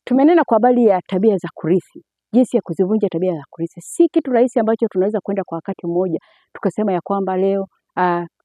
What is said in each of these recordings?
Tumenena kwa habari ya tabia za kurithi, jinsi ya kuzivunja tabia za kurithi. Si kitu rahisi ambacho tunaweza kwenda kwa wakati mmoja tukasema ya kwamba leo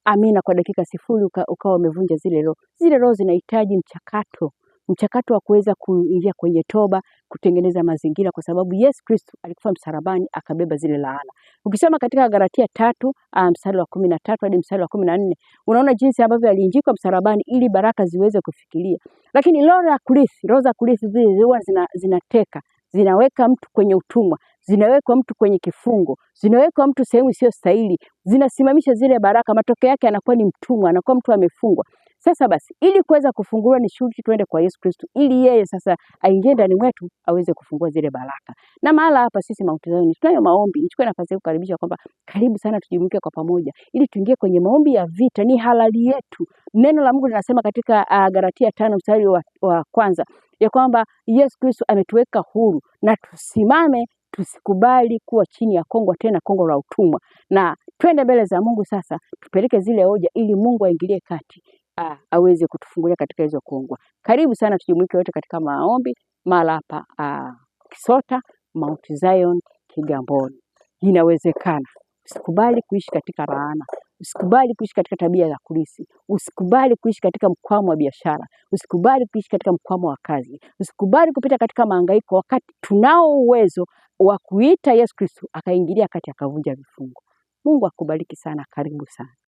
amina kwa dakika sifuri ukawa umevunja zile roho. Zile roho zinahitaji mchakato wa kuweza kuingia kwenye toba, kutengeneza mazingira, kwa sababu Yesu Kristo alikufa msalabani akabeba zile laana. Ukisoma katika Galatia 3 mstari wa 13 hadi mstari wa 14, unaona jinsi ambavyo aliinjikwa msalabani ili baraka ziweze kufikiria. Lakini roho za kurithi zile huwa zinateka, zinaweka mtu kwenye utumwa, zinaweka mtu kwenye kifungo, zinaweka mtu sehemu isiyo stahili, zinasimamisha zile baraka. Matokeo yake anakuwa ni mtumwa, anakuwa mtu amefungwa. Sasa basi, ili kuweza kufunguliwa ni shughuli tuende kwa Yesu Kristo, ili yeye sasa aingie ndani mwetu aweze kufungua zile baraka. Na mahala hapa sisi Mount Zion tunayo maombi. Nichukue nafasi hii kukaribisha kwamba karibu sana tujumuike kwa pamoja ili tuingie kwenye maombi ya vita. Ni halali yetu. Neno la Mungu linasema katika Galatia 5 mstari wa kwanza ya kwamba Yesu Kristo ametuweka huru, na tusimame, tusikubali kuwa chini ya kongwa tena, kongo la utumwa. Na twende mbele za Mungu sasa, tupeleke zile hoja ili Mungu aingilie kati, aweze kutufungulia katika hizo kongwa. Karibu sana tujumuike wote katika maombi mahali hapa Kisota, Mount Zion, Kigamboni. Inawezekana. Usikubali kuishi katika laana. Usikubali kuishi katika tabia za kurithi. Usikubali kuishi katika mkwamo wa biashara. Usikubali kuishi katika mkwamo wa kazi. Usikubali kupita katika mahangaiko wakati tunao uwezo wa kuita Yesu Kristo akaingilia kati akavunja vifungo. Mungu akubariki sana. Karibu sana.